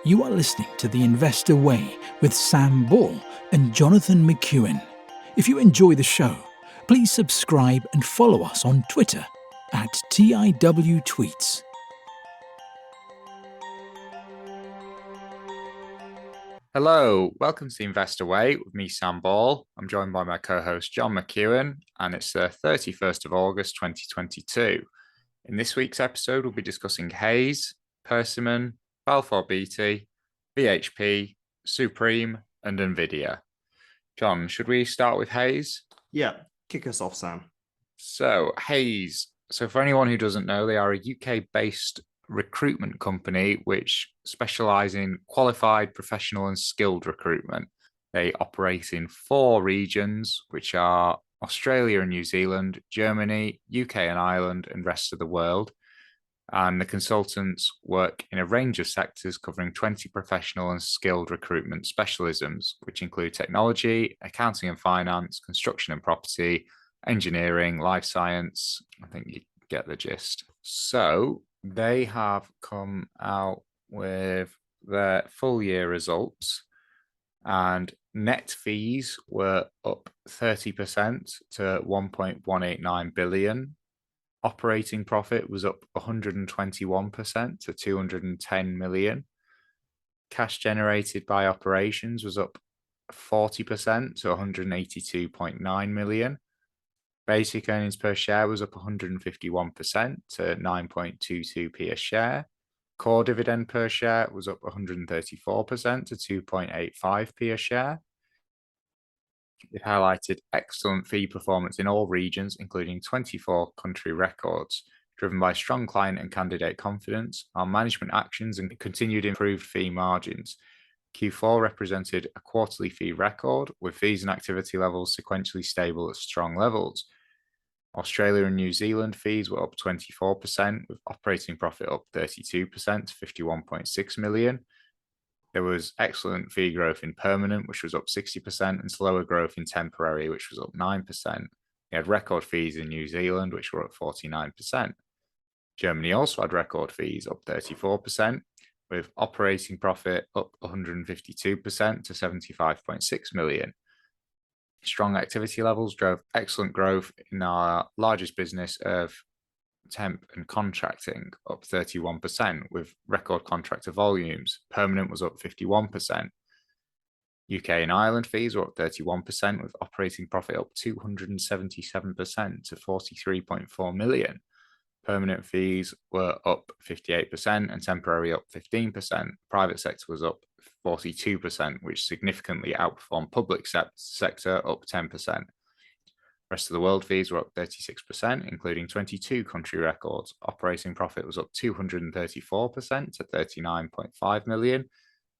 You are listening to The Investor Way with Sam Ball and Jonathan McEwen. If you enjoy the show, please subscribe and follow us on Twitter at TIWTweets. Hello, welcome to The Investor Way with me, Sam Ball. I'm joined by my co-host, John McEwen, and it's the 31st of August, 2022. In this week's episode, we'll be discussing Hays, Persimmon, Balfour Beatty, BHP, Supreme, and Nvidia. John, should we start with Hays? Yeah, kick us off, Sam. So, Hays. So, for anyone who doesn't know, they are a UK-based recruitment company which specialise in qualified, professional, and skilled recruitment. They operate in 4 regions, which are Australia and New Zealand, Germany, UK and Ireland, and rest of the world. And the consultants work in a range of sectors covering 20 professional and skilled recruitment specialisms, which include technology, accounting and finance, construction and property, engineering, life science. I think you get the gist. So they have come out with their full year results, and net fees were up 30% to 1.189 billion. Operating profit was up 121% to 210 million. Cash generated by operations was up 40% to 182.9 million. Basic earnings per share was up 151% to 9.22p a share. Core dividend per share was up 134% to 2.85p a share. It highlighted excellent fee performance in all regions, including 24 country records, driven by strong client and candidate confidence, our management actions, and continued improved fee margins. Q4 represented a quarterly fee record, with fees and activity levels sequentially stable at strong levels. Australia and New Zealand fees were up 24%, with operating profit up 32% to 51.6 million. There was excellent fee growth in permanent, which was up 60%, and slower growth in temporary, which was up 9%. We had record fees in New Zealand, which were up 49%. Germany also had record fees up 34%, with operating profit up 152% to 75.6 million. Strong activity levels drove excellent growth in our largest business of temp and contracting, up 31%, with record contractor volumes. Permanent was up 51%. UK and Ireland fees were up 31%, with operating profit up 277% to 43.4 million. Permanent fees were up 58% and temporary up 15%. Private sector was up 42%, which significantly outperformed public sector, up 10%. Rest of the world fees were up 36%, including 22 country records. Operating profit was up 234% to 39.5 million.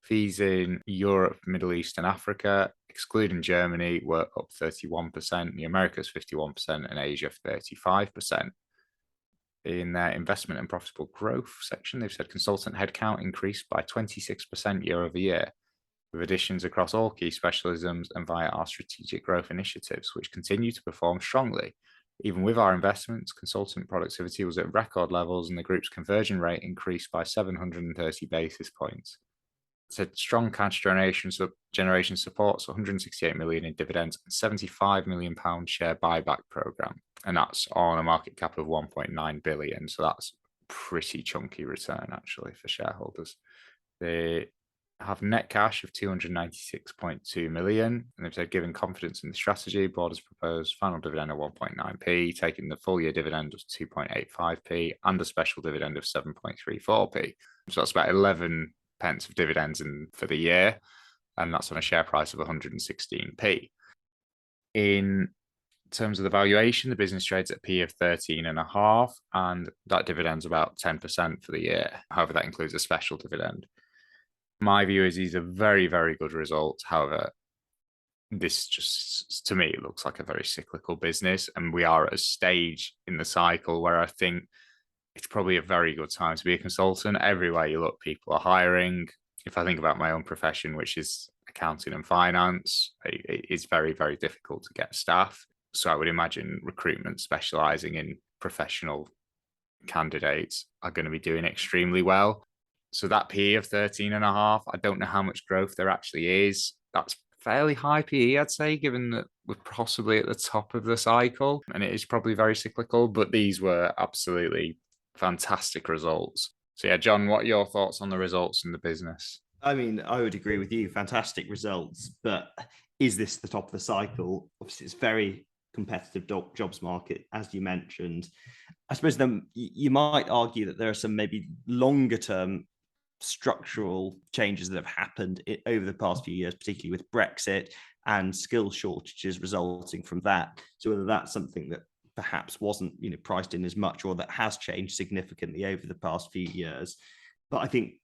Fees in Europe, Middle East, and Africa, excluding Germany, were up 31%, the Americas 51%, and Asia 35%. In their investment and profitable growth section, they've said consultant headcount increased by 26% year over year, with additions across all key specialisms and via our strategic growth initiatives, which continue to perform strongly. Even with our investments, consultant productivity was at record levels, and the group's conversion rate increased by 730 basis points. It said strong cash generation supports 168 million in dividends and 75 million pound share buyback program, and that's on a market cap of 1.9 billion. So that's pretty chunky return actually for shareholders. They have net cash of 296.2 million, and they've said, given confidence in the strategy, board has proposed final dividend of 1.9p, taking the full year dividend of 2.85p and a special dividend of 7.34p. So that's about 11 pence of dividends for the year, and that's on a share price of 116p. In terms of the valuation, the business trades at a P of 13.5, and that dividend's about 10% for the year. However, that includes a special dividend. My view is these are very, very good results. However, this just, to me, it looks like a very cyclical business, and we are at a stage in the cycle where I think it's probably a very good time to be a consultant. Everywhere you look, people are hiring. If I think about my own profession, which is accounting and finance, it's very, very difficult to get staff. So I would imagine recruitment specialising in professional candidates are going to be doing extremely well. So that PE of 13.5, I don't know how much growth there actually is. That's fairly high PE, I'd say, given that we're possibly at the top of the cycle and it is probably very cyclical, but these were absolutely fantastic results. So yeah, John, what are your thoughts on the results in the business? I mean, I would agree with you. Fantastic results, but is this the top of the cycle? Obviously, it's very competitive jobs market, as you mentioned. I suppose then you might argue that there are some maybe longer term structural changes that have happened over the past few years, particularly with Brexit and skill shortages resulting from that. So whether that's something that perhaps wasn't priced in as much, or that has changed significantly over the past few years. But I think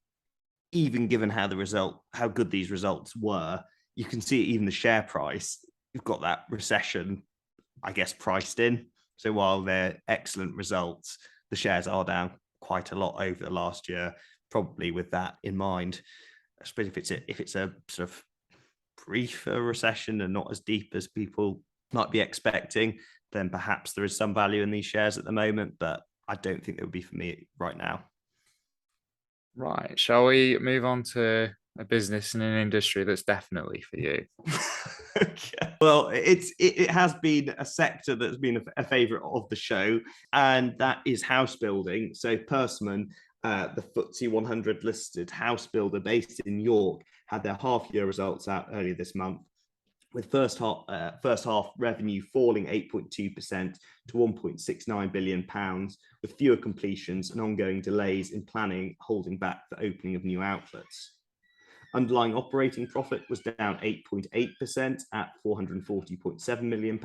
even given how good these results were, you can see even the share price, you've got that recession, I guess, priced in. So while they're excellent results, the shares are down quite a lot over the last year, probably with that in mind. I suppose if it's a sort of briefer recession and not as deep as people might be expecting, then perhaps there is some value in these shares at the moment, but I don't think it would be for me right now. Right. Shall we move on to a business and an industry that's definitely for you? Okay. Well, it has been a sector that's been a favourite of the show, and that is house building. So Persimmon, the FTSE 100 listed house builder based in York, had their half-year results out earlier this month, with first half revenue falling 8.2% to £1.69 billion, with fewer completions and ongoing delays in planning holding back the opening of new outlets. Underlying operating profit was down 8.8% at £440.7 million,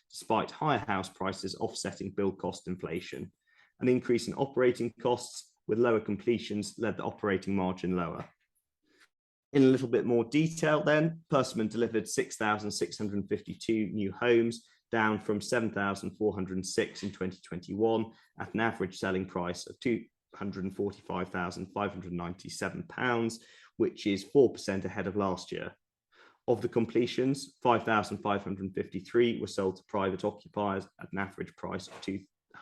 despite higher house prices offsetting build cost inflation. An increase in operating costs with lower completions led the operating margin lower. In a little bit more detail then, Persimmon delivered 6,652 new homes, down from 7,406 in 2021, at an average selling price of £245,597, which is 4% ahead of last year. Of the completions, 5,553 were sold to private occupiers at an average price of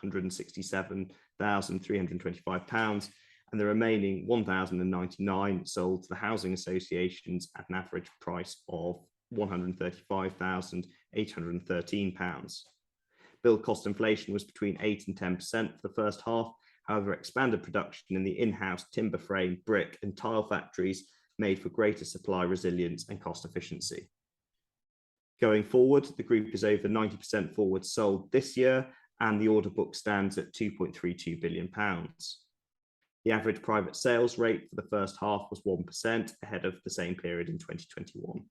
£267,325, and the remaining 1,099 sold to the housing associations at an average price of £135,813. Build cost inflation was between 8 and 10% for the first half. However, expanded production in the in-house timber frame, brick and tile factories made for greater supply resilience and cost efficiency. Going forward, the group is over 90% forward sold this year, and the order book stands at £2.32 billion. The average private sales rate for the first half was 1%, ahead of the same period in 2021.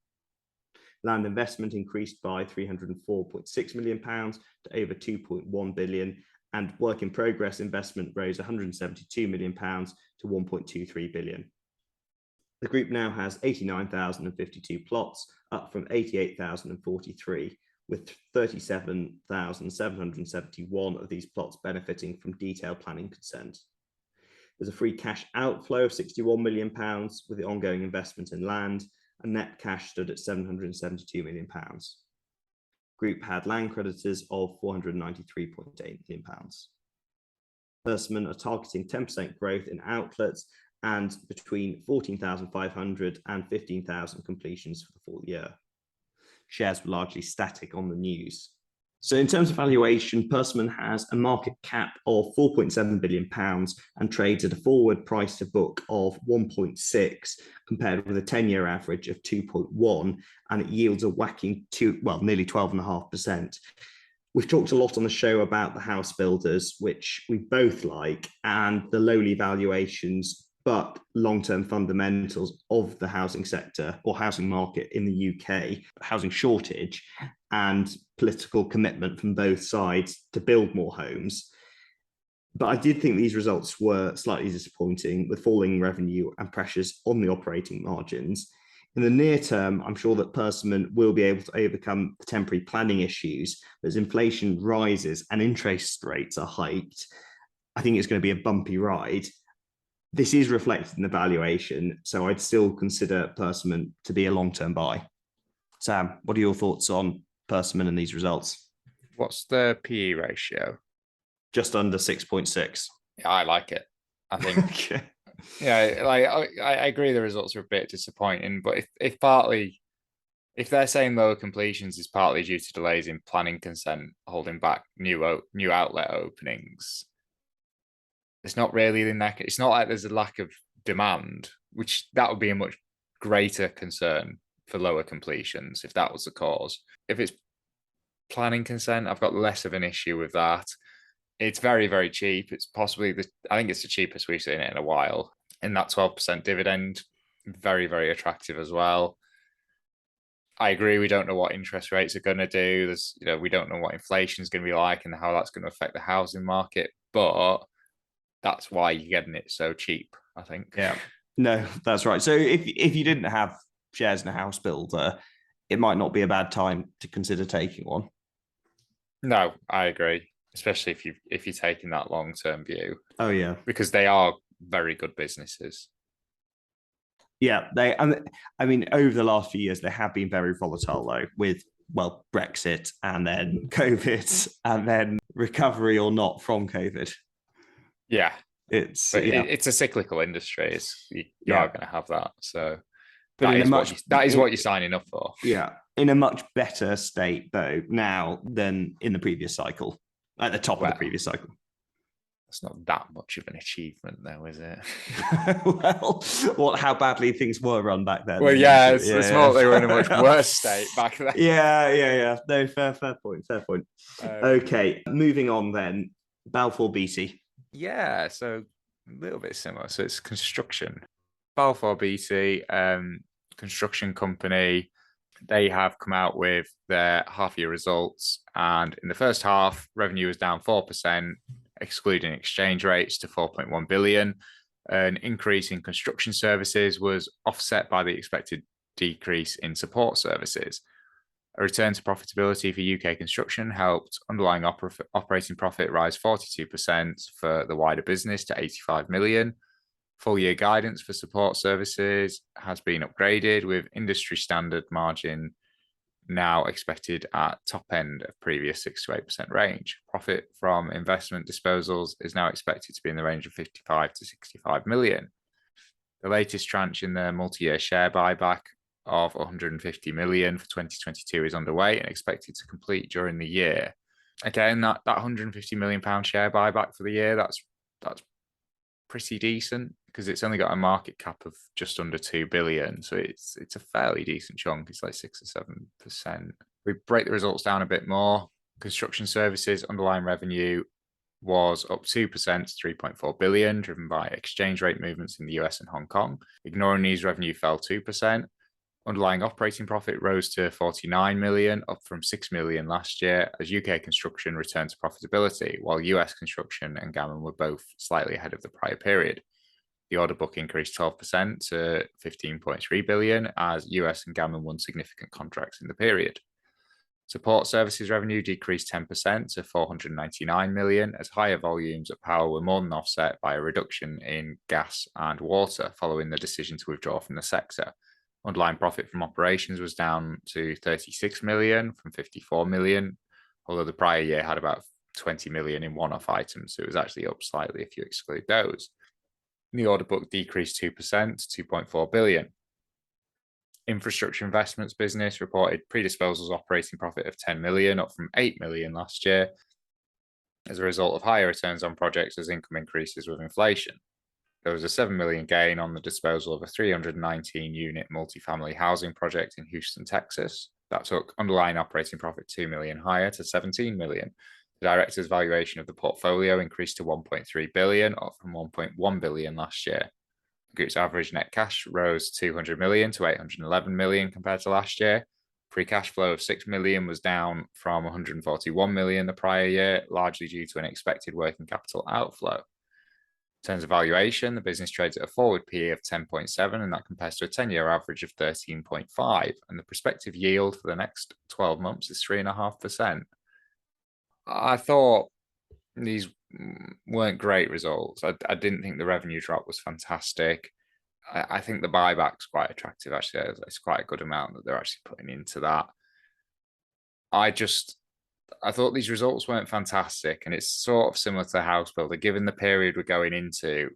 Land investment increased by £304.6 million to over £2.1 billion, and work in progress investment rose £172 million to £1.23 billion. The group now has 89,052 plots, up from 88,043, with 37,771 of these plots benefiting from detailed planning consent. There's a free cash outflow of £61 million with the ongoing investment in land, and net cash stood at £772 million. Group had land creditors of £493.8 million. Persimmon are targeting 10% growth in outlets and between 14,500 and 15,000 completions for the full year. Shares were largely static on the news. So in terms of valuation, Persimmon has a market cap of £4.7 billion and trades at a forward price to book of 1.6, compared with a 10-year average of 2.1, and it yields a whacking nearly 12.5%. We've talked a lot on the show about the house builders, which we both like, and the lowly valuations but long-term fundamentals of the housing sector or housing market in the UK, housing shortage and political commitment from both sides to build more homes. But I did think these results were slightly disappointing, with falling revenue and pressures on the operating margins. In the near term, I'm sure that Persimmon will be able to overcome the temporary planning issues. As inflation rises and interest rates are hiked, I think it's going to be a bumpy ride. This is reflected in the valuation, so I'd still consider Persimmon to be a long-term buy. Sam, what are your thoughts on Persimmon and these results? What's the PE ratio? Just under 6.6. Yeah, I like it. I think Yeah, like I agree the results are a bit disappointing, but if they're saying lower completions is partly due to delays in planning consent holding back new outlet openings, it's not really in that. It's not like there's a lack of demand, which that would be a much greater concern for lower completions if that was the cause. If it's planning consent, I've got less of an issue with that. It's very, very cheap. It's possibly I think it's the cheapest we've seen it in a while. And that 12% dividend, very, very attractive as well. I agree. We don't know what interest rates are going to do. We don't know what inflation is going to be like and how that's going to affect the housing market. But that's why you're getting it so cheap, I think. Yeah, no, that's right. So if you didn't have shares in a house builder, it might not be a bad time to consider taking one. No, I agree, especially if you're taking that long-term view. Oh yeah, because they are very good businesses. Yeah, I mean, over the last few years, they have been very volatile though, with Brexit and then COVID and then recovery or not from COVID. Yeah, it's a cyclical industry. You are going to have that. So that is what you're signing up for. Yeah, in a much better state though now than in the previous cycle, at the top of the previous cycle. It's not that much of an achievement, though, is it? Well, how badly things were run back then. Well, yeah, it's more they were in a much worse state back then. Yeah. No, fair point. Okay, moving on then. Balfour Beatty. Yeah, so a little bit similar. So it's construction. Balfour Beatty, construction company. They have come out with their half-year results, and in the first half, revenue was down 4%. Excluding exchange rates to 4.1 billion. An increase in construction services was offset by the expected decrease in support services. A return to profitability for UK construction helped underlying operating profit rise 42% for the wider business to 85 million. Full year guidance for support services has been upgraded with industry standard margin now expected at top end of previous 6 to 8% range. Profit from investment disposals is now expected to be in the range of 55 to 65 million. The latest tranche in the multi-year share buyback of 150 million for 2022 is underway and expected to complete during the year. Again, that 150 million pound share buyback for the year, that's pretty decent because it's only got a market cap of just under 2 billion. So it's a fairly decent chunk. It's like 6 or 7%. We break the results down a bit more. Construction services underlying revenue was up 2% to 3.4 billion, driven by exchange rate movements in the US and Hong Kong. Ignoring these, revenue fell 2%. Underlying operating profit rose to 49 million, up from 6 million last year, as UK construction returned to profitability, while US construction and Gammon were both slightly ahead of the prior period. The order book increased 12% to 15.3 billion, as US and Gammon won significant contracts in the period. Support services revenue decreased 10% to 499 million, as higher volumes of power were more than offset by a reduction in gas and water following the decision to withdraw from the sector. Underlying profit from operations was down to 36 million from 54 million, although the prior year had about 20 million in one-off items, so it was actually up slightly if you exclude those. The order book decreased 2% to 2.4 billion. Infrastructure investments business reported pre-disposals operating profit of 10 million, up from 8 million last year, as a result of higher returns on projects as income increases with inflation. There was a 7 million gain on the disposal of a 319-unit multifamily housing project in Houston, Texas. That took underlying operating profit 2 million higher to 17 million. The director's valuation of the portfolio increased to 1.3 billion, up from 1.1 billion last year. The group's average net cash rose 200 million to 811 million compared to last year. Free cash flow of 6 million was down from 141 million the prior year, largely due to an expected working capital outflow. In terms of valuation, the business trades at a forward PE of 10.7, and that compares to a 10-year average of 13.5. And the prospective yield for the next 12 months is 3.5%. I thought these weren't great results. I didn't think the revenue drop was fantastic. I think the buyback's quite attractive, actually. It's quite a good amount that they're actually putting into that. I thought these results weren't fantastic, and it's sort of similar to house builder. Given the period we're going into,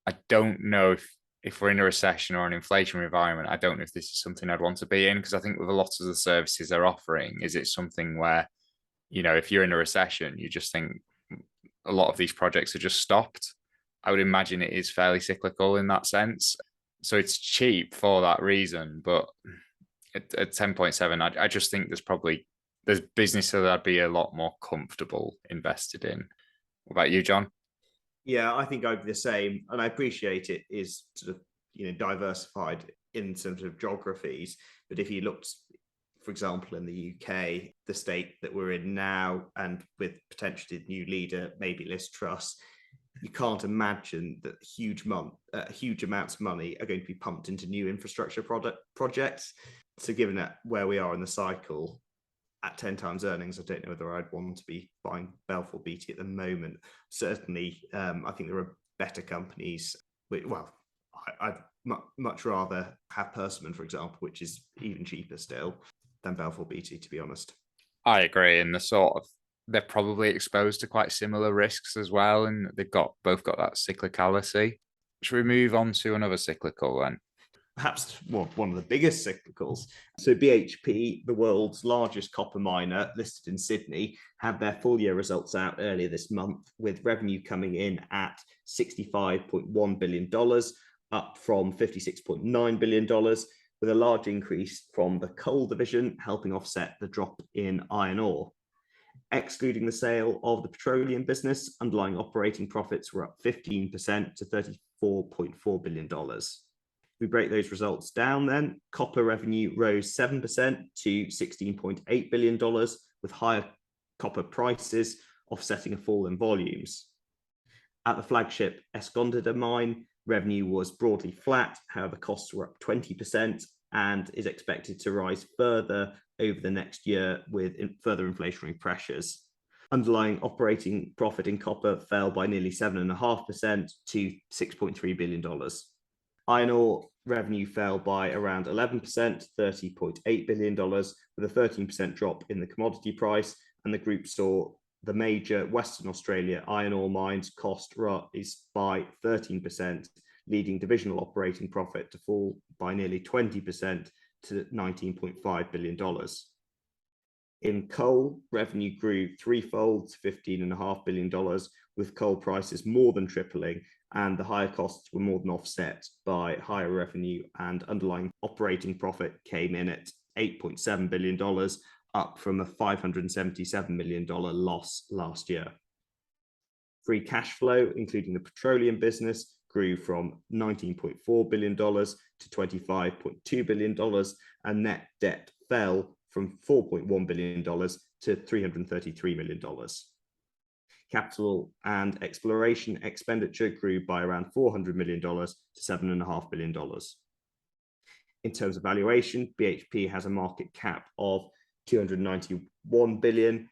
I don't know if we're in a recession or an inflationary environment. I don't know if this is something I'd want to be in, because I think with a lot of the services they're offering, is it something where, if you're in a recession, you just think a lot of these projects are just stopped. I would imagine it is fairly cyclical in that sense. So it's cheap for that reason. But at 10.7, I just think there's business that I'd be a lot more comfortable invested in. What about you, John? Yeah, I think I'd be the same, and I appreciate it is sort of diversified in terms of geographies. But if you looked, for example, in the UK, the state that we're in now, and with potentially the new leader, maybe Liz Truss, you can't imagine that huge amounts of money are going to be pumped into new infrastructure projects. So given that where we are in the cycle, at 10 times earnings, I don't know whether I'd want to be buying Balfour Beatty at the moment. Certainly, I think there are better companies. Well, I'd much rather have Persimmon, for example, which is even cheaper still than Balfour Beatty, to be honest. I agree. And they're probably exposed to quite similar risks as well. And they've both got that cyclicality. Should we move on to another cyclical then? Perhaps one of the biggest cyclicals. So BHP, the world's largest copper miner listed in Sydney, had their full year results out earlier this month, with revenue coming in at $65.1 billion, up from $56.9 billion, with a large increase from the coal division, helping offset the drop in iron ore. Excluding the sale of the petroleum business, underlying operating profits were up 15% to $34.4 billion. We break those results down then. Copper revenue rose 7% to $16.8 billion, with higher copper prices offsetting a fall in volumes. At the flagship Escondida mine, revenue was broadly flat, however costs were up 20% and is expected to rise further over the next year with further inflationary pressures. Underlying operating profit in copper fell by nearly 7.5% to $6.3 billion. Iron ore revenue fell by around 11%, $30.8 billion, with a 13% drop in the commodity price, and the group saw the major Western Australia iron ore mines cost rise by 13%, leading divisional operating profit to fall by nearly 20% to $19.5 billion. In coal, revenue grew threefold to $15.5 billion, with coal prices more than tripling, and the higher costs were more than offset by higher revenue, and underlying operating profit came in at $8.7 billion, up from a $577 million loss last year. Free cash flow, including the petroleum business, grew from $19.4 billion to $25.2 billion, and net debt fell from $4.1 billion to $333 million. Capital and exploration expenditure grew by around $400 million to $7.5 billion. In terms of valuation, BHP has a market cap of 291 billion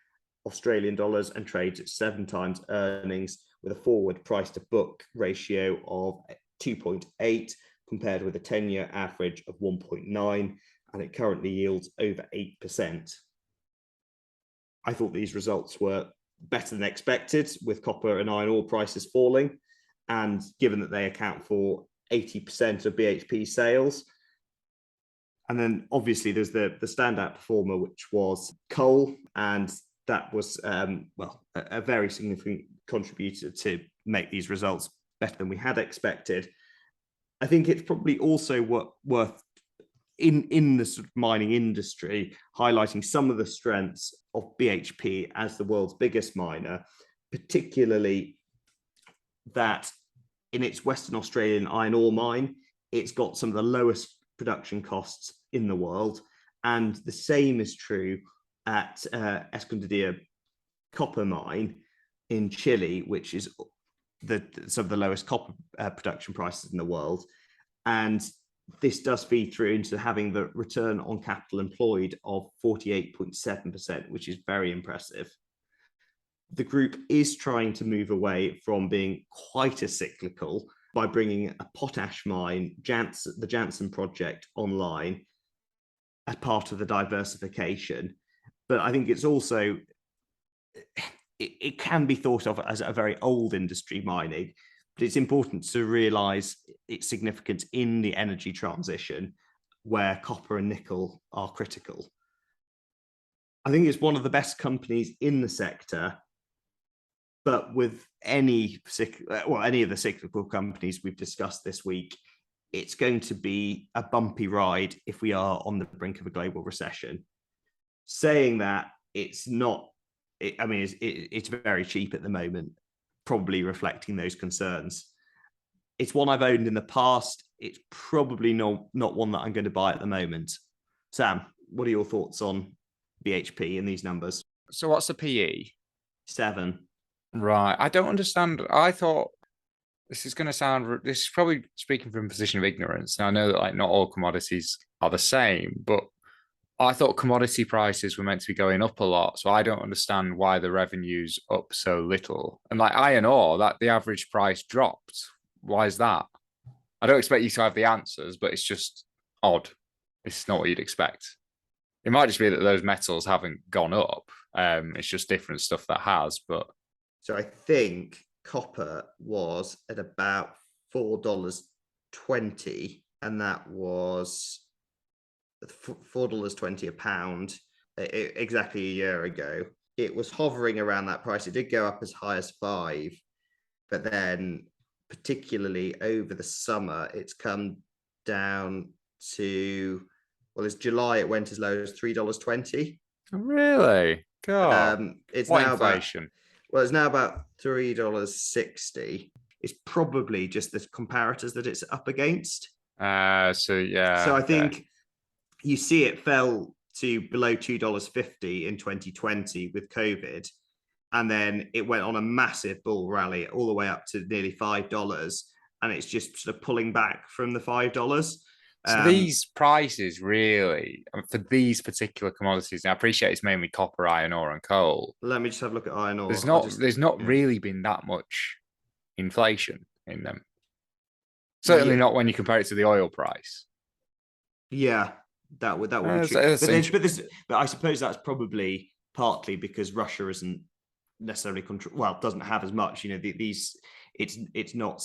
Australian dollars and trades at 7 times earnings, with a forward price to book ratio of 2.8 compared with a 10-year average of 1.9, and it currently yields over 8%. I thought these results were better than expected, with copper and iron ore prices falling, and given that they account for 80% of BHP sales. And then obviously there's the standout performer, which was coal, and that was a very significant contributor to make these results better than we had expected. I think it's probably also worth in the sort of mining industry highlighting some of the strengths of BHP as the world's biggest miner, particularly that in its Western Australian iron ore mine, it's got some of the lowest production costs in the world. And the same is true at Escondida copper mine in Chile, which is some of the lowest copper production prices in the world. And this does feed through into having the return on capital employed of 48.7%, which is very impressive. The group is trying to move away from being quite as cyclical by bringing a potash mine, the Jansen project, online as part of the diversification. But I think it's also, it can be thought of as a very old industry, mining, But it's important to realise its significance in the energy transition, where copper and nickel are critical. I think it's one of the best companies in the sector, but with any of the cyclical companies we've discussed this week, it's going to be a bumpy ride if we are on the brink of a global recession. Saying that, it's very cheap at the moment, probably reflecting those concerns. It's one I've owned in the past. It's probably not one that I'm going to buy at the moment. Sam, what are your thoughts on BHP and these numbers? So what's the PE? 7. Right. I don't understand. I thought this is probably speaking from a position of ignorance. And I know that like not all commodities are the same, but I thought commodity prices were meant to be going up a lot. So I don't understand why the revenue's up so little. And like iron ore, that the average price dropped. Why is that? I don't expect you to have the answers, but it's just odd. It's not what you'd expect. It might just be that those metals haven't gone up. It's just different stuff that has. But so I think copper was at about $4.20, and that was $4.20 a pound exactly a year ago. It was hovering around that price. It did go up as high as $5, but then particularly over the summer, it's come down to, well, it's July, it went as low as $3.20. Really? God. It's what now inflation? It's now about $3.60. It's probably just the comparators that it's up against. So I think you see it fell to below $2.50 in 2020 with COVID. And then it went on a massive bull rally all the way up to nearly $5. And it's just sort of pulling back from the $5. So these prices really, for these particular commodities, and I appreciate it's mainly copper, iron ore, and coal. Let me just have a look at iron ore. There's not really been that much inflation in them. Certainly not when you compare it to the oil price. Yeah, that would be true. But I suppose that's probably partly because Russia isn't necessarily doesn't have as much. It's not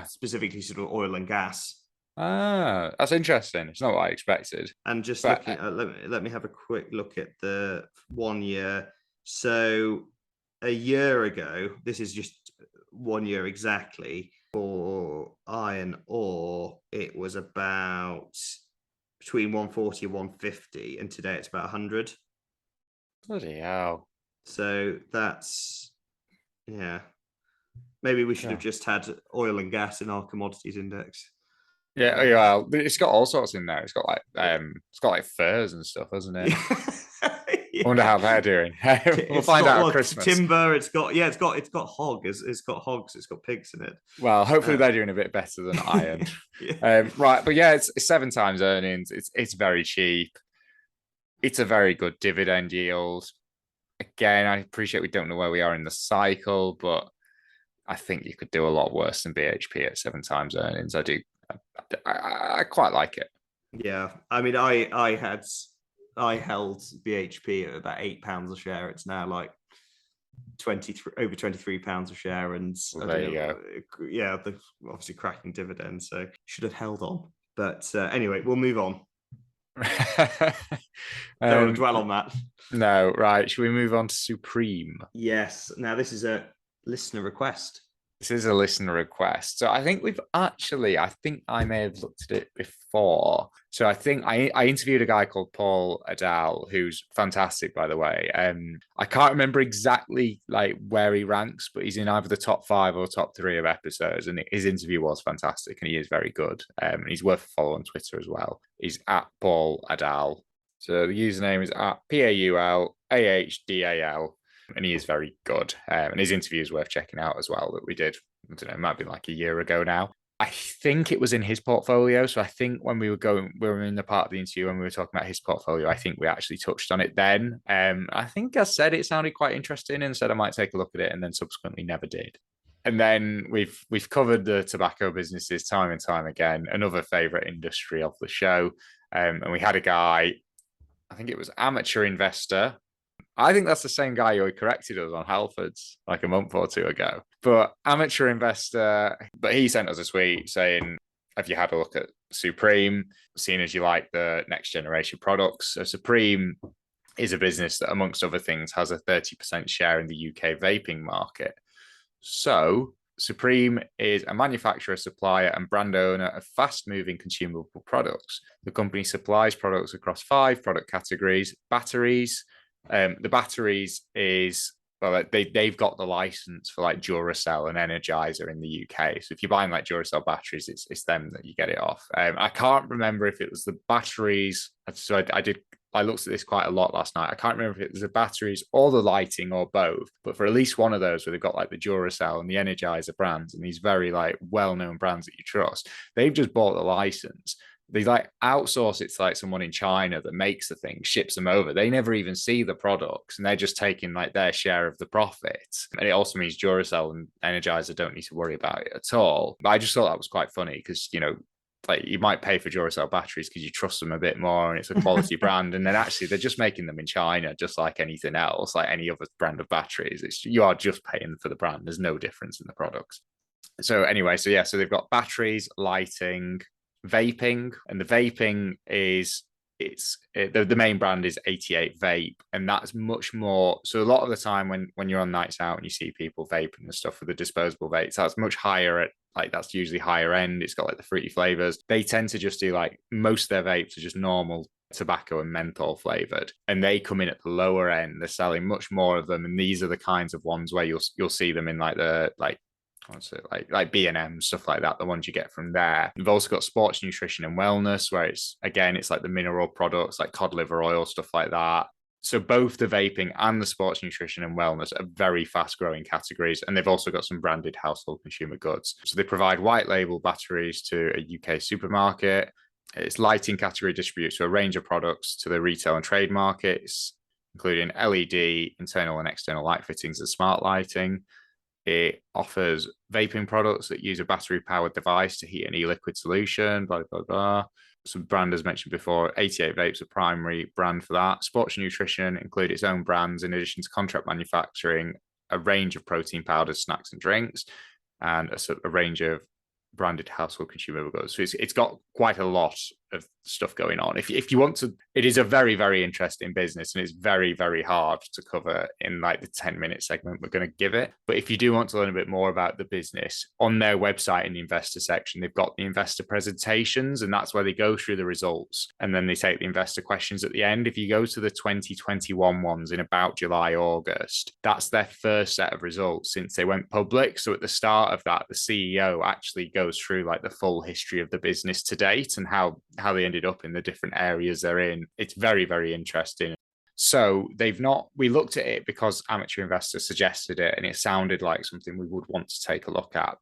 specifically sort of oil and gas. Ah, that's interesting. It's not what I expected. And just looking at, let me have a quick look at the 1 year. So a year ago, this is just 1 year exactly, for iron ore, it was about between 140 and 150, and today it's about 100. Bloody hell. So that's, maybe we should have just had oil and gas in our commodities index. Yeah, well, it's got all sorts in there. It's got like furs and stuff, hasn't it? I wonder how they're doing. We'll find out at Christmas. Timber. It's got hogs. It's got hogs. It's got pigs in it. Well, hopefully they're doing a bit better than iron. Right, but yeah, it's 7 times earnings. It's very cheap. It's a very good dividend yield. Again, I appreciate we don't know where we are in the cycle, but I think you could do a lot worse than BHP at 7 times earnings. I do. I quite like it. Yeah, I mean, I held BHP at about £8 a share. It's now like over £23 a share, and there you go. Yeah, the obviously cracking dividend, so should have held on. But anyway, we'll move on. Don't want to dwell on that. No, right. Should we move on to Supreme? Yes. Now this is a listener request. This is a listener request. So I think I think I may have looked at it before. So I think I interviewed a guy called Paul Adal, who's fantastic, by the way. I can't remember exactly like where he ranks, but he's in either the top 5 or top 3 of episodes. And his interview was fantastic, and he is very good. And he's worth a follow on Twitter as well. He's at Paul Adal. So the username is at PAULAHDAL. And he is very good. And his interview is worth checking out as well, that we did, I don't know, it might be like a year ago now. I think it was in his portfolio. So I think when we were in the part of the interview when we were talking about his portfolio, I think we actually touched on it then. I think I said it sounded quite interesting and said I might take a look at it, and then subsequently never did. And then we've covered the tobacco businesses time and time again, another favourite industry of the show. And we had a guy, I think it was Amateur Investor. I think that's the same guy who corrected us on Halfords like a month or 2 ago. But amateur investor, but he sent us a tweet saying, have you had a look at Supreme, seeing as you like the next generation products? So Supreme is a business that, amongst other things, has a 30% share in the UK vaping market. So Supreme is a manufacturer, supplier, and brand owner of fast-moving consumable products. The company supplies products across 5 product categories. Batteries. The batteries is, well, they've got the license for like Duracell and Energizer in the UK. So if you're buying like Duracell batteries, it's them that you get it off. I can't remember if it was the batteries. So I looked at this quite a lot last night. I can't remember if it was the batteries or the lighting or both, but for at least one of those where they've got like the Duracell and the Energizer brands and these very like well-known brands that you trust, they've just bought the license. They like outsource it to like someone in China that makes the thing, ships them over. They never even see the products and they're just taking like their share of the profits. And it also means Duracell and Energizer don't need to worry about it at all. But I just thought that was quite funny because, you know, like you might pay for Duracell batteries because you trust them a bit more and it's a quality brand, and then actually they're just making them in China just like anything else, like any other brand of batteries. You are just paying for the brand. There's no difference in the products. So anyway, so they've got batteries, lighting, vaping, and the vaping is the main brand is 88 Vape, and that's much more. So a lot of the time when you're on nights out and you see people vaping and stuff with the disposable vapes, that's much higher at, like, that's usually higher end. It's got like the fruity flavors. They tend to just do like, most of their vapes are just normal tobacco and menthol flavored, and they come in at the lower end. They're selling much more of them, and these are the kinds of ones where you'll see them in like the what's it, like B&M, stuff like that, the ones you get from there. We've also got sports nutrition and wellness, where it's like the mineral products like cod liver oil, stuff like that. So both the vaping and the sports nutrition and wellness are very fast growing categories. And they've also got some branded household consumer goods. So they provide white label batteries to a UK supermarket. Its lighting category distributes to a range of products to the retail and trade markets, including LED, internal and external light fittings, and smart lighting. It offers vaping products that use a battery-powered device to heat an e-liquid solution, blah, blah, blah. Some brand, as mentioned before, 88 Vape's a primary brand for that. Sports nutrition include its own brands, in addition to contract manufacturing, a range of protein powders, snacks, and drinks, and a range of branded household consumer goods. So it's got quite a lot of stuff going on. If you want to, it is a very, very interesting business, and it's very, very hard to cover in like the 10-minute segment we're going to give it. But if you do want to learn a bit more about the business, on their website in the investor section, they've got the investor presentations, and that's where they go through the results, and then they take the investor questions at the end. If you go to the 2021 ones in about July, August, that's their first set of results since they went public. So at the start of that, the CEO actually goes through like the full history of the business to date and how they ended up in the different areas they're in. It's very, very interesting. So we looked at it because amateur investors suggested it, and it sounded like something we would want to take a look at.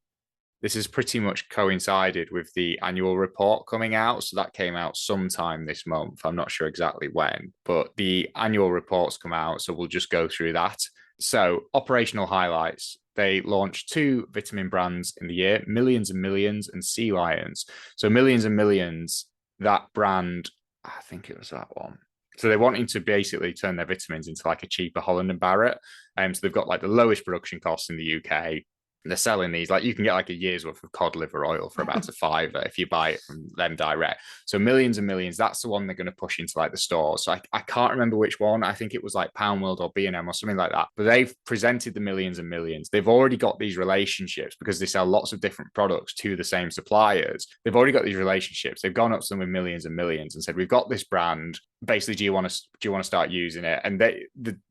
This has pretty much coincided with the annual report coming out. So that came out sometime this month. I'm not sure exactly when, but the annual reports come out. So we'll just go through that. So operational highlights. They launched 2 vitamin brands in the year, Millions and Millions and Sea Lions. So Millions and Millions, that brand, I think it was that one. So they're wanting to basically turn their vitamins into like a cheaper Holland and Barrett. So they've got like the lowest production costs in the UK. They're selling these, like you can get like a year's worth of cod liver oil for about £5 if you buy it from them direct. So Millions and Millions, that's the one they're going to push into like the stores. So I can't remember which one. I think it was like Pound World or B&M or something like that. But they've presented the Millions and Millions. They've already got these relationships because they sell lots of different products to the same suppliers. They've already got these relationships. They've gone up to them with Millions and Millions and said, we've got this brand. Basically, do you want to start using it? And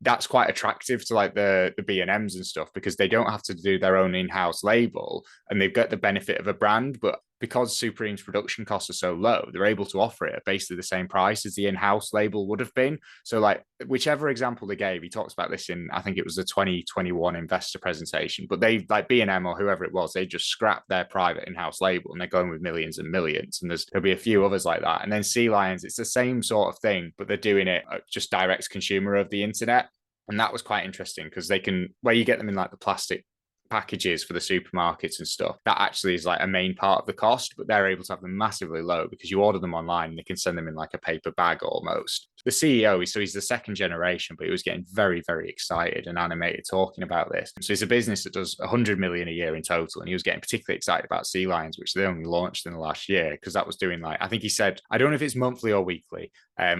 that's quite attractive to like the B&Ms and stuff, because they don't have to do their own in-house label and they've got the benefit of a brand. But because Supreme's production costs are so low, they're able to offer it at basically the same price as the in-house label would have been. So like whichever example they gave, he talks about this in, I think it was the 2021 investor presentation, but they, like B&M or whoever it was, they just scrapped their private in-house label and they're going with Millions and Millions. And there'll be a few others like that. And then Sea Lions, it's the same sort of thing, but they're doing it just direct consumer of the internet. And that was quite interesting because they can, where you get them in like the plastic packages for the supermarkets and stuff, that actually is like a main part of the cost, but they're able to have them massively low because you order them online and they can send them in like a paper bag almost. The CEO, so he's the second generation, but he was getting very, very excited and animated talking about this. So it's a business that does 100 million a year in total, and he was getting particularly excited about sea lions, which they only launched in the last year, because that was doing like, I think he said, I don't know if it's monthly or weekly. I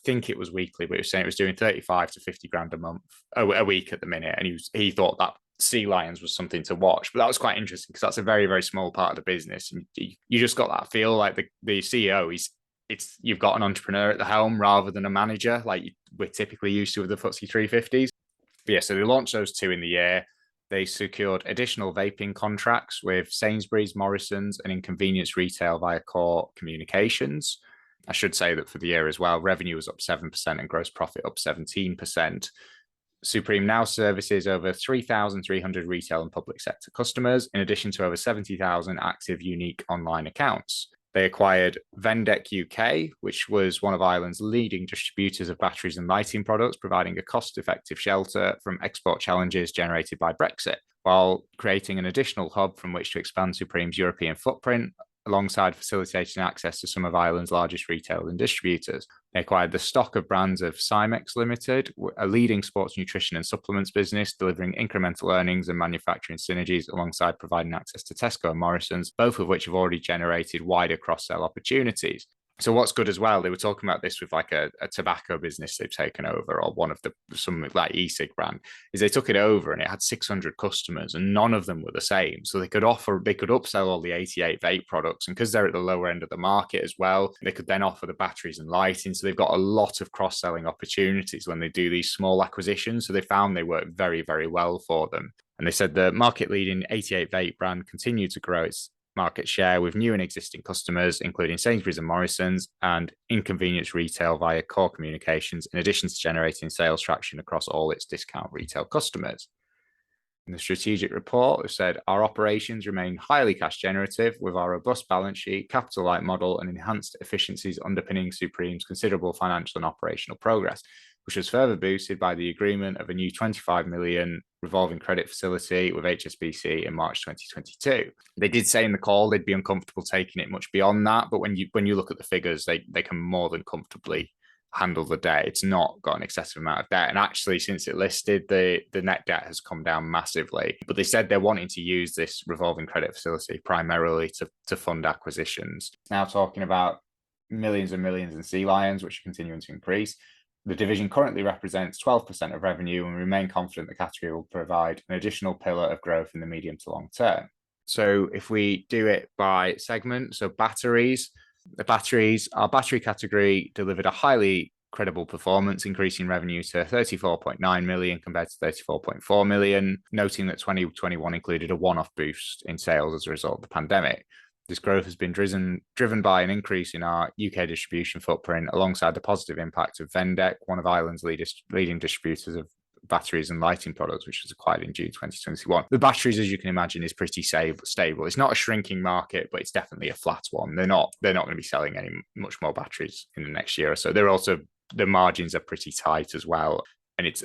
think it was weekly, but he was saying it was doing 35 to 50 grand a week at the minute, and he thought that sea lions was something to watch. But that was quite interesting because that's a very, very small part of the business, and you just got that feel like the CEO, you've got an entrepreneur at the helm rather than a manager like we're typically used to with the FTSE 350s. But yeah, so they launched those 2 in the year. They secured additional vaping contracts with Sainsbury's, Morrison's, and in convenience retail via Core Communications. I should say that for the year as well, revenue was up 7% and gross profit up 17%. Supreme now services over 3,300 retail and public sector customers, in addition to over 70,000 active unique online accounts. They acquired Vendec UK, which was one of Ireland's leading distributors of batteries and lighting products, providing a cost-effective shelter from export challenges generated by Brexit, while creating an additional hub from which to expand Supreme's European footprint, alongside facilitating access to some of Ireland's largest retail and distributors. They acquired the stock of brands of Cymex Limited, a leading sports nutrition and supplements business, delivering incremental earnings and manufacturing synergies alongside providing access to Tesco and Morrison's, both of which have already generated wider cross-sell opportunities. So what's good as well, they were talking about this with like a tobacco business they've taken over, or some like e-cig brand, is they took it over and it had 600 customers and none of them were the same. So they could upsell all the 88 vape products, and because they're at the lower end of the market as well, they could then offer the batteries and lighting. So they've got a lot of cross-selling opportunities when they do these small acquisitions. So they found they work very, very well for them. And they said the market leading 88 vape brand continued to grow its market share with new and existing customers, including Sainsbury's and Morrison's, and inconvenience retail via Core Communications, in addition to generating sales traction across all its discount retail customers. In the strategic report, we've said our operations remain highly cash generative with our robust balance sheet, capital light model, and enhanced efficiencies underpinning Supreme's considerable financial and operational progress, which was further boosted by the agreement of a new 25 million revolving credit facility with HSBC in March 2022. They did say in the call they'd be uncomfortable taking it much beyond that, but when you look at the figures, they can more than comfortably handle the debt. It's not got an excessive amount of debt, and actually since it listed, the net debt has come down massively. But they said they're wanting to use this revolving credit facility primarily to fund acquisitions. Now talking about millions and millions in sea lions, which are continuing to increase. The division currently represents 12% of revenue, and we remain confident the category will provide an additional pillar of growth in the medium to long term. So if we do it by segment, so our battery category delivered a highly credible performance, increasing revenue to 34.9 million compared to 34.4 million, noting that 2021 included a one-off boost in sales as a result of the pandemic. This growth has been driven by an increase in our UK distribution footprint, alongside the positive impact of Vendec, one of Ireland's leading distributors of batteries and lighting products, which was acquired in June 2021. The batteries, as you can imagine, is pretty stable. It's not a shrinking market, but it's definitely a flat one. They're not going to be selling any much more batteries in the next year or so. The margins are pretty tight as well, and it's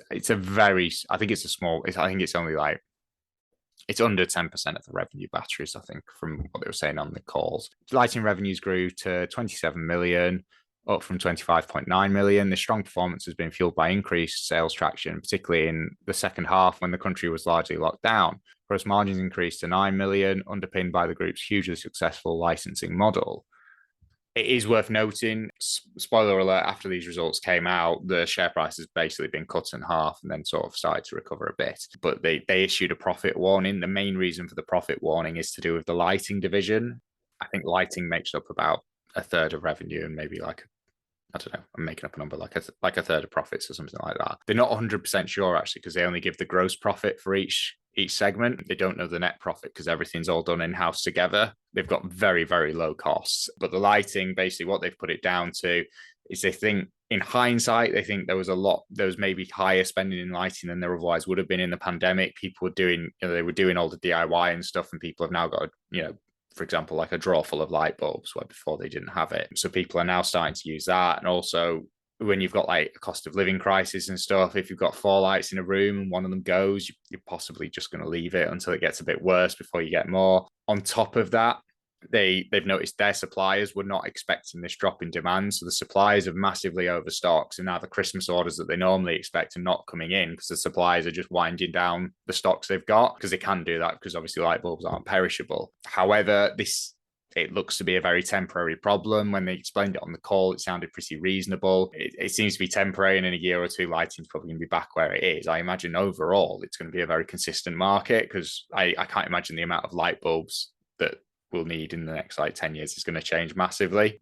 under 10% of the revenue batteries, I think, from what they were saying on the calls. Lighting revenues grew to 27 million, up from 25.9 million. The strong performance has been fueled by increased sales traction, particularly in the second half when the country was largely locked down. Gross margins increased to 9 million, underpinned by the group's hugely successful licensing model. It is worth noting, spoiler alert, after these results came out, the share price has basically been cut in half and then sort of started to recover a bit. But they issued a profit warning. The main reason for the profit warning is to do with the lighting division. I think lighting makes up about a third of revenue, and maybe I don't know, I'm making up a number, like a third of profits or something like that. They're not 100% sure, actually, because they only give the gross profit for each segment. They don't know the net profit because everything's all done in-house together. They've got very, very low costs. But the lighting, basically what they've put it down to is they think, in hindsight, they think there was maybe higher spending in lighting than there otherwise would have been in the pandemic. People were doing, they were doing all the DIY and stuff, and people have now got, for example, like a drawer full of light bulbs where before they didn't have it. So people are now starting to use that. And also when you've got like a cost of living crisis and stuff, if you've got 4 lights in a room and one of them goes, you're possibly just going to leave it until it gets a bit worse before you get more. On top of that, they've noticed their suppliers were not expecting this drop in demand. So the suppliers have massively overstocked. And now the Christmas orders that they normally expect are not coming in because the suppliers are just winding down the stocks they've got, because they can do that because obviously light bulbs aren't perishable. However, it looks to be a very temporary problem. When they explained it on the call, it sounded pretty reasonable. It seems to be temporary, and in a year or two, lighting's probably going to be back where it is. I imagine overall, it's going to be a very consistent market, because I can't imagine the amount of light bulbs that we'll need in the next 10 years is going to change massively.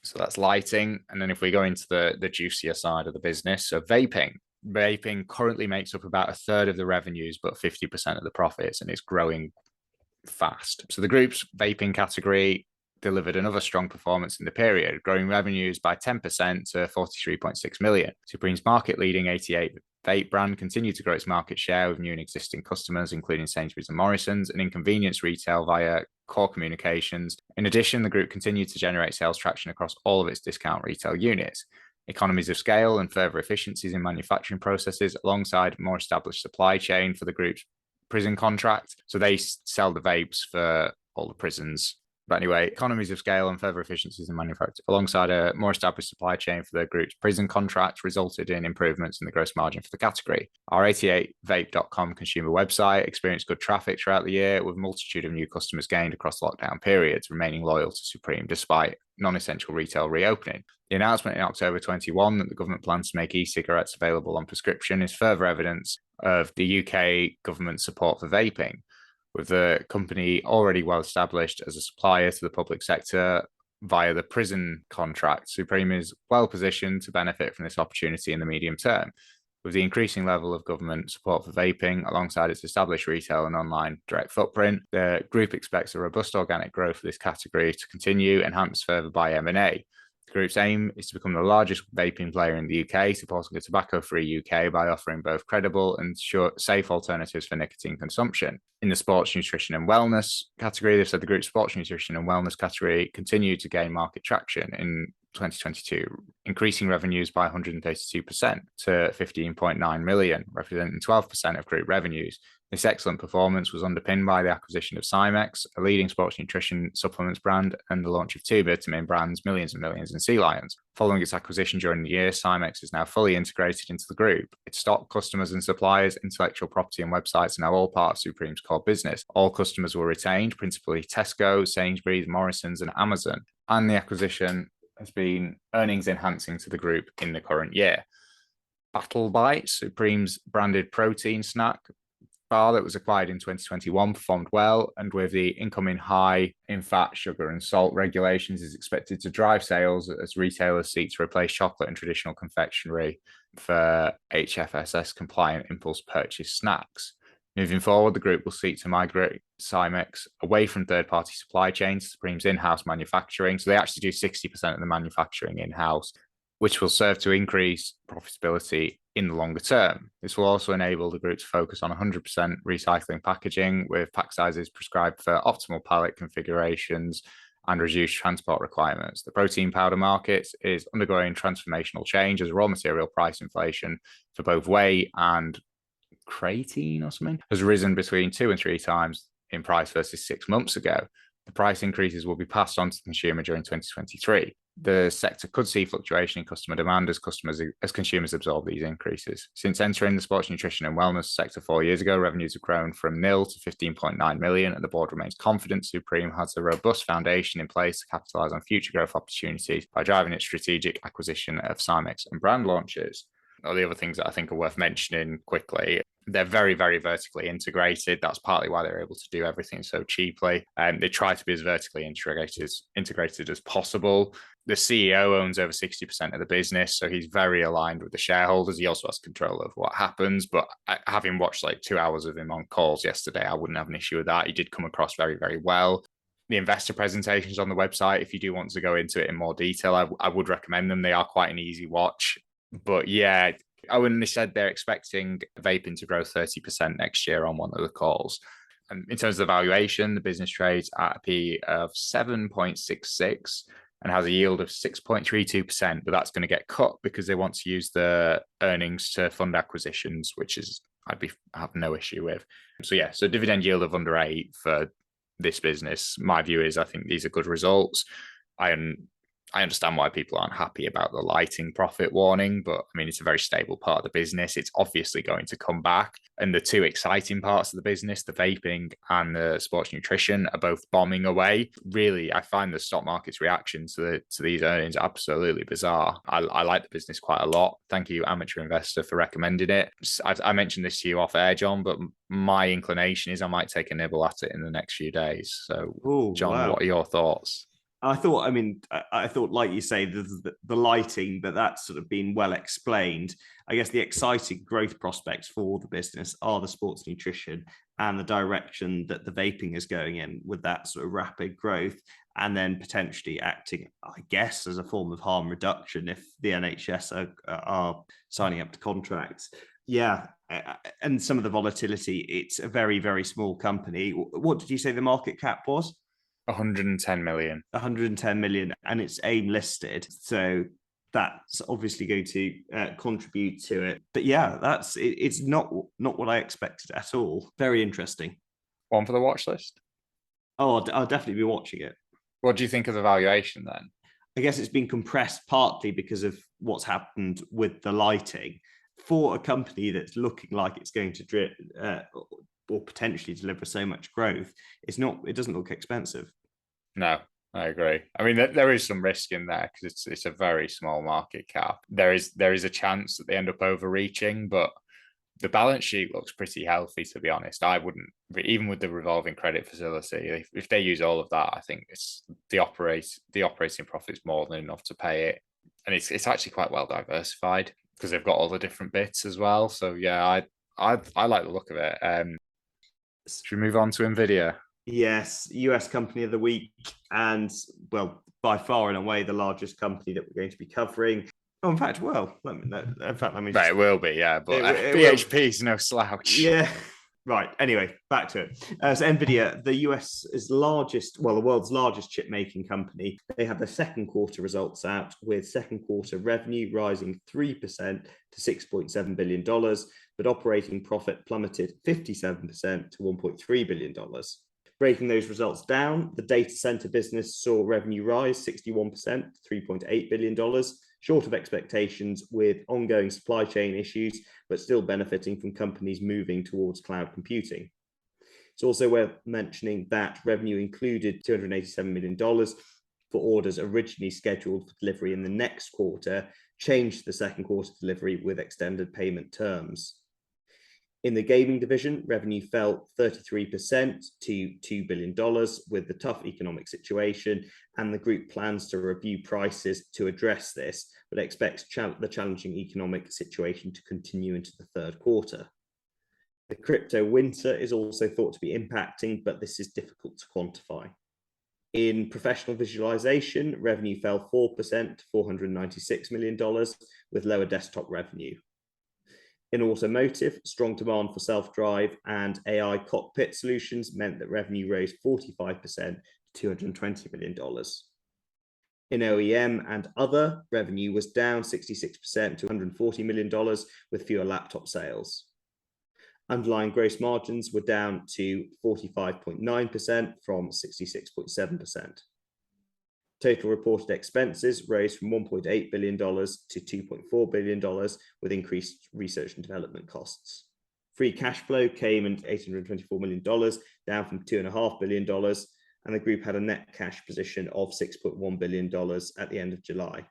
So that's lighting. And then if we go into the juicier side of the business, so vaping currently makes up about 1/3 of the revenues, but 50% of the profits, and it's growing fast. So the group's vaping category delivered another strong performance in the period, growing revenues by 10% to 43.6 million. Supreme's market-leading 88 vape brand continued to grow its market share with new and existing customers, including Sainsbury's and Morrison's, and in convenience retail via core communications. In addition, the group continued to generate sales traction across all of its discount retail units. Economies of scale and further efficiencies in manufacturing processes, alongside more established supply chain for the group's prison contract. So they sell the vapes for all the prisons. But anyway, economies of scale and further efficiencies in manufacture, alongside a more established supply chain for the group's prison contract, resulted in improvements in the gross margin for the category. Our 88vape.com consumer website experienced good traffic throughout the year, with a multitude of new customers gained across lockdown periods, remaining loyal to Supreme despite non-essential retail reopening. The announcement in October 21 that the government plans to make e-cigarettes available on prescription is further evidence of the UK government support for vaping. With the company already well established as a supplier to the public sector via the prison contract, Supreme is well positioned to benefit from this opportunity in the medium term. With the increasing level of government support for vaping, alongside its established retail and online direct footprint, the group expects a robust organic growth for this category to continue, enhanced further by M&A. The group's aim is to become the largest vaping player in the UK, supporting a tobacco-free UK by offering both credible and safe alternatives for nicotine consumption. In the sports nutrition and wellness category, they've said the group's sports nutrition and wellness category continued to gain market traction in 2022, increasing revenues by 132% to 15.9 million, representing 12% of group revenues. This excellent performance was underpinned by the acquisition of Cymex, a leading sports nutrition supplements brand, and the launch of two vitamin brands, Millions and Millions and Sea Lions. Following its acquisition during the year, Cymex is now fully integrated into the group. Its stock, customers and suppliers, intellectual property and websites are now all part of Supreme's core business. All customers were retained, principally Tesco, Sainsbury's, Morrison's and Amazon, and the acquisition has been earnings enhancing to the group in the current year. Battle Bites, Supreme's branded protein snack bar that was acquired in 2021, performed well, and with the incoming high in fat, sugar and salt regulations, is expected to drive sales as retailers seek to replace chocolate and traditional confectionery for HFSS compliant impulse purchase snacks. Moving forward, the group will seek to migrate Cymex away from third-party supply chains to Supreme's in-house manufacturing. So they actually do 60% of the manufacturing in-house, which will serve to increase profitability in the longer term. This will also enable the group to focus on 100% recycling packaging, with pack sizes prescribed for optimal pallet configurations and reduced transport requirements. The protein powder market is undergoing transformational change as raw material price inflation for both whey and creatine or something has risen between 2 and 3 times in price versus 6 months ago. The price increases will be passed on to the consumer during 2023. The sector could see fluctuation in customer demand as consumers absorb these increases. Since entering the sports nutrition and wellness sector 4 years ago, revenues have grown from nil to 15.9 million, and the board remains confident Supreme has a robust foundation in place to capitalise on future growth opportunities by driving its strategic acquisition of Cymex and brand launches. All the other things that I think are worth mentioning quickly, they're very, very vertically integrated. That's partly why they're able to do everything so cheaply. They try to be as vertically integrated as possible. The CEO owns over 60% of the business, so he's very aligned with the shareholders. He also has control over what happens. But having watched 2 hours of him on calls yesterday, I wouldn't have an issue with that. He did come across very, very well. The investor presentations on the website, if you do want to go into it in more detail, I would recommend them. They are quite an easy watch. But yeah, Owen, they said they're expecting vaping to grow 30% next year on one of the calls. And in terms of the valuation, the business trades at a P of 7.66, and has a yield of 6.32%, but that's going to get cut because they want to use the earnings to fund acquisitions, which is I have no issue with. So dividend yield of under 8 for this business. My view is I think these are good results. I understand why people aren't happy about the lighting profit warning, but I mean, it's a very stable part of the business. It's obviously going to come back. And the two exciting parts of the business, the vaping and the sports nutrition, are both bombing away. Really, I find the stock market's reaction to these earnings absolutely bizarre. I like the business quite a lot. Thank you, Amateur Investor, for recommending it. I mentioned this to you off air, John, but my inclination is I might take a nibble at it in the next few days. So, John, wow. What are your thoughts? I thought, like you say, the lighting, but that's sort of been well explained. I guess the exciting growth prospects for the business are the sports nutrition and the direction that the vaping is going in with that sort of rapid growth, and then potentially acting, I guess, as a form of harm reduction if the NHS are signing up to contracts. Yeah, and some of the volatility, it's a very, very small company. What did you say the market cap was? 110 million. 110 million, and it's AIM listed, so that's obviously going to contribute to it. But yeah, it's not what I expected at all. Very interesting. One for the watch list. Oh, I'll definitely be watching it. What do you think of the valuation then? I guess it's been compressed partly because of what's happened with the lighting. For a company that's looking like it's going to or potentially deliver so much growth, it doesn't look expensive. No, I agree. I mean, there is some risk in there because it's a very small market cap. There is a chance that they end up overreaching, but the balance sheet looks pretty healthy, to be honest. I wouldn't, even with the revolving credit facility, if they use all of that, I think it's the operating profit's more than enough to pay it. And it's actually quite well diversified because they've got all the different bits as well. So yeah, I like the look of it. Should we move on to Nvidia? Yes, US company of the week, and well, by far and away the largest company that we're going to be covering. Oh, in fact, let me. Right, it will be, yeah, but BHP is no slouch. Yeah, right. Anyway, back to it. So Nvidia, the world's largest chip making company, they had their second quarter results out, with second quarter revenue rising 3% to $6.7 billion, but operating profit plummeted 57% to $1.3 billion. Breaking those results down, the data center business saw revenue rise 61% to $3.8 billion, short of expectations with ongoing supply chain issues, but still benefiting from companies moving towards cloud computing. It's also worth mentioning that revenue included $287 million for orders originally scheduled for delivery in the next quarter, changed the second quarter delivery with extended payment terms. In the gaming division, revenue fell 33% to $2 billion with the tough economic situation, and the group plans to review prices to address this, but expects the challenging economic situation to continue into the third quarter. The crypto winter is also thought to be impacting, but this is difficult to quantify. In professional visualization, revenue fell 4% to $496 million with lower desktop revenue. In automotive, strong demand for self-drive and AI cockpit solutions meant that revenue rose 45% to $220 million. In OEM and other, revenue was down 66% to $140 million with fewer laptop sales. Underlying gross margins were down to 45.9% from 66.7%. Total reported expenses rose from $1.8 billion to $2.4 billion with increased research and development costs. Free cash flow came in at $824 million, down from $2.5 billion, and the group had a net cash position of $6.1 billion at the end of July.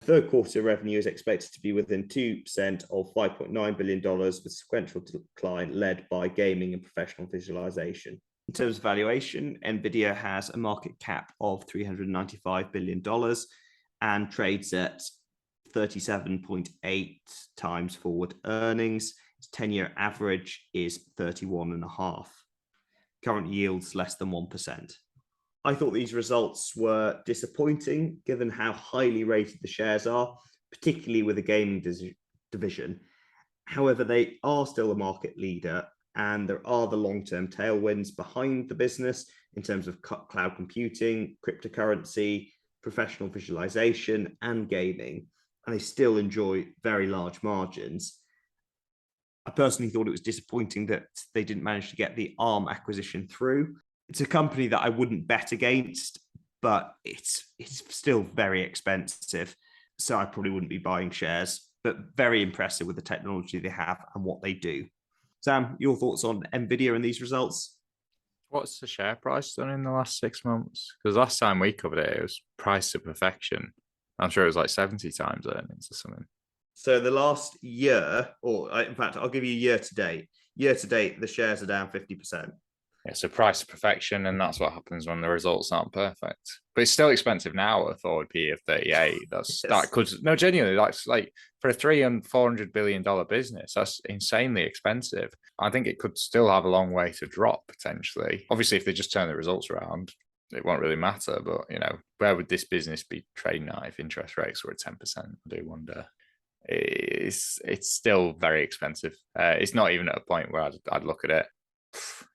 Third quarter revenue is expected to be within 2% of $5.9 billion, with sequential decline led by gaming and professional visualization. In terms of valuation, Nvidia has a market cap of $395 billion and trades at 37.8 times forward earnings. Its 10-year average is 31.5. Current yields less than 1%. I thought these results were disappointing given how highly rated the shares are, particularly with the gaming division. However, they are still a market leader, and there are the long-term tailwinds behind the business in terms of cloud computing, cryptocurrency, professional visualization and gaming, and they still enjoy very large margins. I personally thought it was disappointing that they didn't manage to get the ARM acquisition through. It's a company that I wouldn't bet against, but it's still very expensive. So I probably wouldn't be buying shares, but very impressive with the technology they have and what they do. Sam, your thoughts on Nvidia and these results? What's the share price done in the last 6 months? Because last time we covered it, it was priced to perfection. I'm sure it was like 70 times earnings or something. So the last year, or in fact, I'll give you year to date. Year to date, the shares are down 50%. Yeah, so price to perfection, and that's what happens when the results aren't perfect. But it's still expensive now at a forward PE of 38. That could genuinely, that's like for a $300 and $400 billion business, that's insanely expensive. I think it could still have a long way to drop potentially. Obviously, if they just turn the results around, it won't really matter. But where would this business be trading at if interest rates were at 10%? I do wonder. It's still very expensive. It's not even at a point where I'd look at it.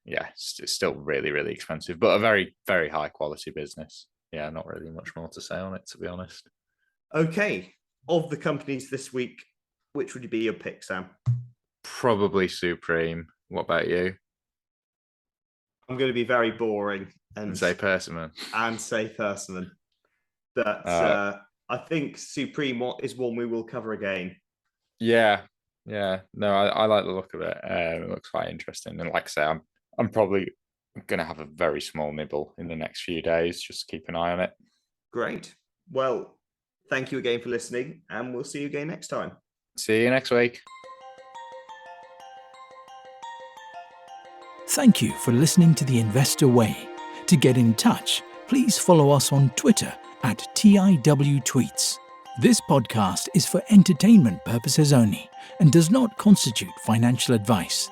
Yeah, it's still really, really expensive, but a very, very high quality business. Yeah, not really much more to say on it, to be honest. Okay, of the companies this week, which would be your pick, Sam? Probably Supreme. What about you? I'm going to be very boring and say Persimmon. And say Persimmon. But I think Supreme is one we will cover again. Yeah. No, I like the look of it. It looks quite interesting. And like I say, I'm probably going to have a very small nibble in the next few days. Just keep an eye on it. Great. Well, thank you again for listening, and we'll see you again next time. See you next week. Thank you for listening to The Investor Way. To get in touch, please follow us on Twitter at TIWTweets. This podcast is for entertainment purposes only and does not constitute financial advice.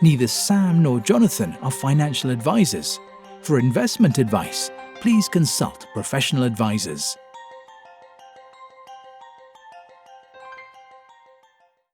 Neither Sam nor Jonathan are financial advisors. For investment advice, please consult professional advisors.